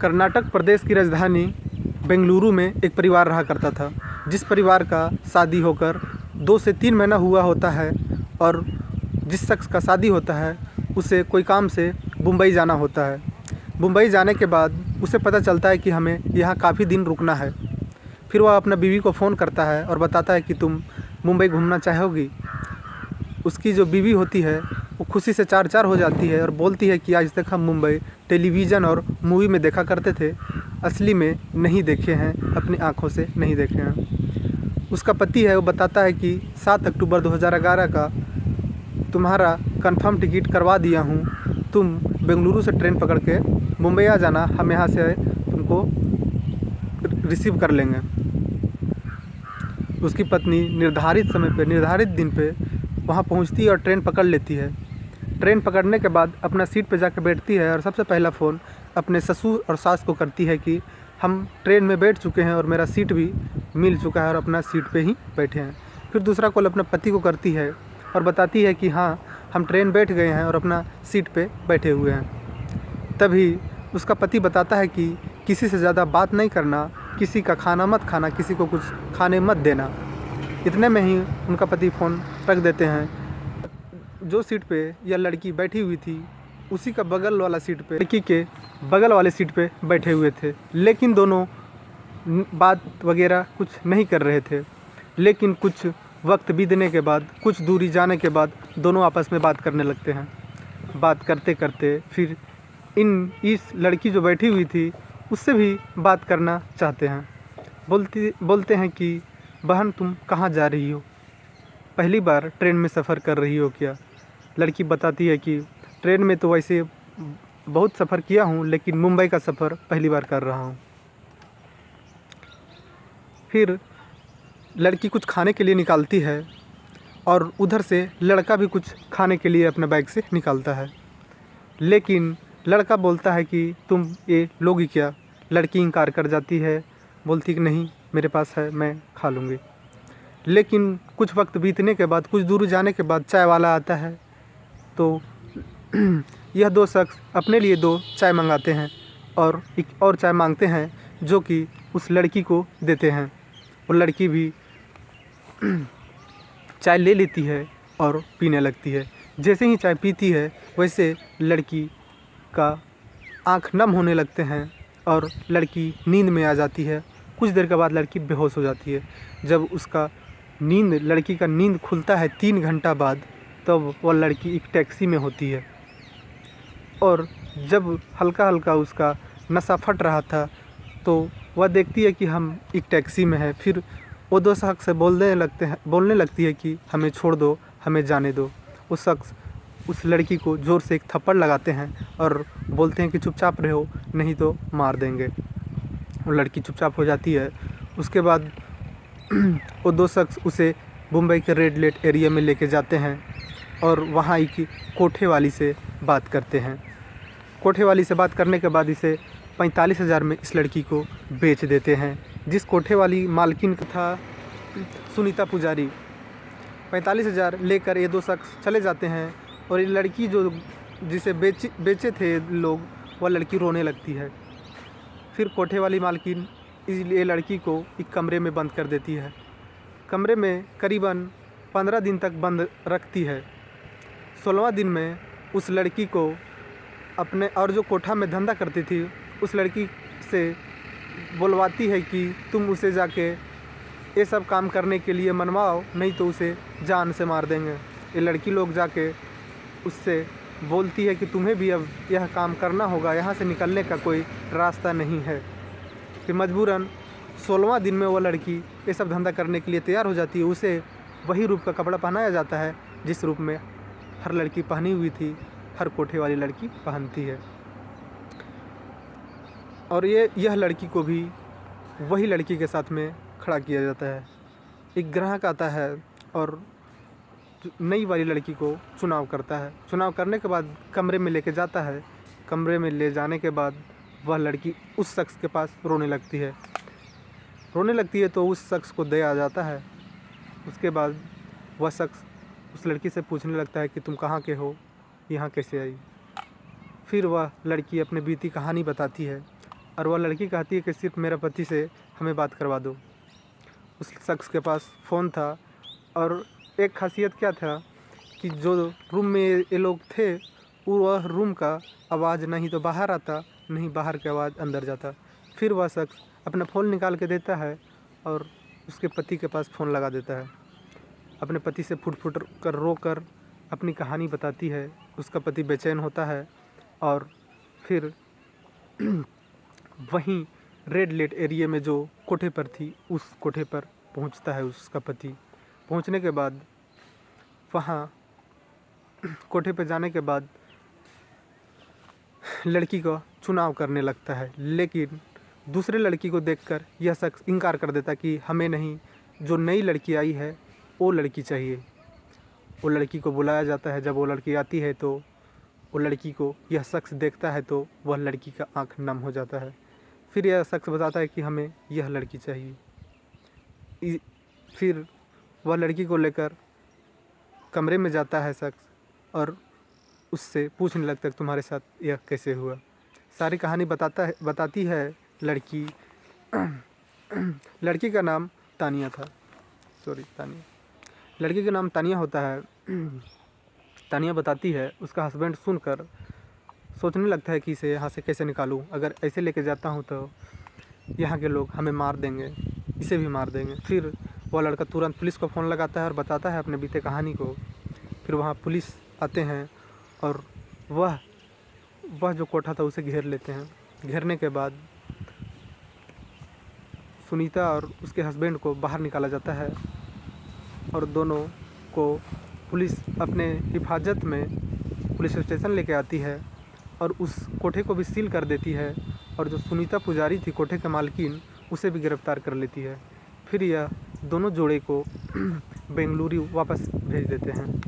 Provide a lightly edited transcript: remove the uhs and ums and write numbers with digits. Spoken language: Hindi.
कर्नाटक प्रदेश की राजधानी बेंगलुरु में एक परिवार रहा करता था, जिस परिवार का शादी होकर 2 से 3 महीना हुआ होता है और जिस शख्स का शादी होता है उसे कोई काम से मुंबई जाना होता है। मुंबई जाने के बाद उसे पता चलता है कि हमें यहाँ काफ़ी दिन रुकना है। फिर वह अपना बीवी को फ़ोन करता है और बताता है कि तुम मुंबई घूमना चाहोगी। उसकी जो बीवी होती है वो खुशी से चार चार हो जाती है और बोलती है कि आज तक हम मुंबई टेलीविज़न और मूवी में देखा करते थे, असली में नहीं देखे हैं, अपनी आँखों से नहीं देखे हैं। उसका पति है वो बताता है कि 7 अक्टूबर 2011 का तुम्हारा कंफर्म टिकट करवा दिया हूँ, तुम बेंगलुरु से ट्रेन पकड़ के मुंबई आ जाना, हम यहाँ से तुमको रिसीव कर लेंगे। उसकी पत्नी निर्धारित समय पे, निर्धारित दिन पे वहाँ पहुँचती है और ट्रेन पकड़ लेती है। ट्रेन पकड़ने के बाद अपना सीट पे जाकर बैठती है और सबसे पहला फ़ोन अपने ससुर और सास को करती है कि हम ट्रेन में बैठ चुके हैं और मेरा सीट भी मिल चुका है और अपना सीट पे ही बैठे हैं। फिर दूसरा कॉल अपने पति को करती है और बताती है कि हाँ, हम ट्रेन बैठ गए हैं और अपना सीट पे बैठे हुए हैं। तभी उसका पति बताता है कि किसी से ज़्यादा बात नहीं करना, किसी का खाना मत खाना, किसी को कुछ खाने मत देना। इतने में ही उनका पति फ़ोन रख देते हैं। जो सीट पे यह लड़की बैठी हुई थी उसी का बगल वाला सीट पे, लड़की के बगल वाले सीट पे बैठे हुए थे, लेकिन दोनों बात वगैरह कुछ नहीं कर रहे थे। लेकिन कुछ वक्त बीतने के बाद, कुछ दूरी जाने के बाद दोनों आपस में बात करने लगते हैं। बात करते करते फिर इस लड़की जो बैठी हुई थी उससे भी बात करना चाहते हैं। बोलते हैं कि बहन तुम कहाँ जा रही हो, पहली बार ट्रेन में सफ़र कर रही हो क्या? लड़की बताती है कि ट्रेन में तो वैसे बहुत सफ़र किया हूँ, लेकिन मुंबई का सफ़र पहली बार कर रहा हूँ। फिर लड़की कुछ खाने के लिए निकालती है और उधर से लड़का भी कुछ खाने के लिए अपने बैग से निकालता है, लेकिन लड़का बोलता है कि तुम ये लोगी क्या? लड़की इनकार कर जाती है, बोलती कि नहीं मेरे पास है, मैं खा लूँगी। लेकिन कुछ वक्त बीतने के बाद, कुछ दूर जाने के बाद चाय वाला आता है, तो यह 2 शख्स अपने लिए 2 चाय मंगाते हैं और एक और चाय मांगते हैं जो कि उस लड़की को देते हैं। वो लड़की भी चाय ले लेती है और पीने लगती है। जैसे ही चाय पीती है वैसे लड़की का आँख नम होने लगते हैं और लड़की नींद में आ जाती है। कुछ देर के बाद लड़की बेहोश हो जाती है। जब उसका लड़की का नींद खुलता है 3 घंटा बाद, तब वह लड़की एक टैक्सी में होती है और जब हल्का हल्का उसका नशा फट रहा था तो वह देखती है कि हम एक टैक्सी में हैं। फिर वो 2 शख्स से बोलने लगती है कि हमें छोड़ दो, हमें जाने दो। वो शख्स उस लड़की को ज़ोर से एक थप्पड़ लगाते हैं और बोलते हैं कि चुपचाप रहो, नहीं तो मार देंगे। वो लड़की चुपचाप हो जाती है। उसके बाद वो 2 शख्स उसे मुंबई के रेड लाइट एरिया में लेके जाते हैं और वहाँ एक कोठे वाली से बात करते हैं। कोठे वाली से बात करने के बाद इसे 45,000 में इस लड़की को बेच देते हैं। जिस कोठे वाली मालकिन का था सुनीता पुजारी, 45,000 लेकर ये 2 शख्स चले जाते हैं और ये लड़की जिसे बेचे थे लोग, वह लड़की रोने लगती है। फिर कोठे वाली मालकिन इसलिए लड़की को एक कमरे में बंद कर देती है। कमरे में करीबन 15 दिन तक बंद रखती है। 16वां दिन में उस लड़की को अपने और जो कोठा में धंधा करती थी उस लड़की से बुलवाती है कि तुम उसे जाके ये सब काम करने के लिए मनवाओ, नहीं तो उसे जान से मार देंगे। ये लड़की लोग जाके उससे बोलती है कि तुम्हें भी अब यह काम करना होगा, यहाँ से निकलने का कोई रास्ता नहीं है। फिर मजबूरन 16वां दिन में वो लड़की ये सब धंधा करने के लिए तैयार हो जाती है। उसे वही रूप का कपड़ा पहनाया जाता है जिस रूप में हर लड़की पहनी हुई थी, हर कोठे वाली लड़की पहनती है। और यह लड़की को भी वही लड़की के साथ में खड़ा किया जाता है। एक ग्राहक आता है और नई वाली लड़की को चुनाव करता है। चुनाव करने के बाद कमरे में लेके जाता है। कमरे में ले जाने के बाद वह लड़की उस शख्स के पास रोने लगती है। तो उस शख्स को दया आ जाता है। उसके बाद वह शख्स उस लड़की से पूछने लगता है कि तुम कहाँ के हो, यहाँ कैसे आई? फिर वह लड़की अपनी बीती कहानी बताती है और वह लड़की कहती है कि सिर्फ मेरे पति से हमें बात करवा दो। उस शख्स के पास फ़ोन था और एक ख़ासियत क्या था कि जो रूम में ये लोग थे वह रूम का आवाज़ नहीं तो बाहर आता, नहीं बाहर की आवाज़ अंदर जाता। फिर वह शख्स अपना फ़ोन निकाल के देता है और उसके पति के पास फ़ोन लगा देता है। अपने पति से फुट फुट कर रो कर अपनी कहानी बताती है। उसका पति बेचैन होता है और फिर वहीं रेड लाइट एरिया में जो कोठे पर थी उस कोठे पर पहुंचता है उसका पति। पहुंचने के बाद वहाँ कोठे पर जाने के बाद लड़की का चुनाव करने लगता है, लेकिन दूसरे लड़की को देखकर यह शख्स इनकार कर देता कि हमें नहीं, जो नई लड़की आई है वो लड़की चाहिए। वो लड़की को बुलाया जाता है। जब वो लड़की आती है तो वो लड़की को यह शख्स देखता है तो वह लड़की का आँख नम हो जाता है। फिर यह शख्स बताता है कि हमें यह लड़की चाहिए। फिर वह लड़की को लेकर कमरे में जाता है शख्स और उससे पूछने लगता है तुम्हारे साथ यह कैसे हुआ। सारी कहानी बताती है लड़की। लड़की का नाम तानिया था, तानिया। लड़की का नाम तानिया होता है। तानिया बताती है, उसका हस्बैंड सुनकर सोचने लगता है कि इसे यहाँ से कैसे निकालूं। अगर ऐसे लेके जाता हूँ तो यहाँ के लोग हमें मार देंगे, इसे भी मार देंगे। फिर वह लड़का तुरंत पुलिस को फ़ोन लगाता है और बताता है अपने बीते कहानी को। फिर वहाँ पुलिस आते हैं और वह जो कोठा था उसे घेर लेते हैं। घेरने के बाद सुनीता और उसके हस्बैंड को बाहर निकाला जाता है और दोनों को पुलिस अपने हिफाजत में पुलिस स्टेशन लेके आती है और उस कोठे को भी सील कर देती है। और जो सुनीता पुजारी थी कोठे के मालकिन, उसे भी गिरफ़्तार कर लेती है। फिर यह दोनों जोड़े को बेंगलुरु वापस भेज देते हैं।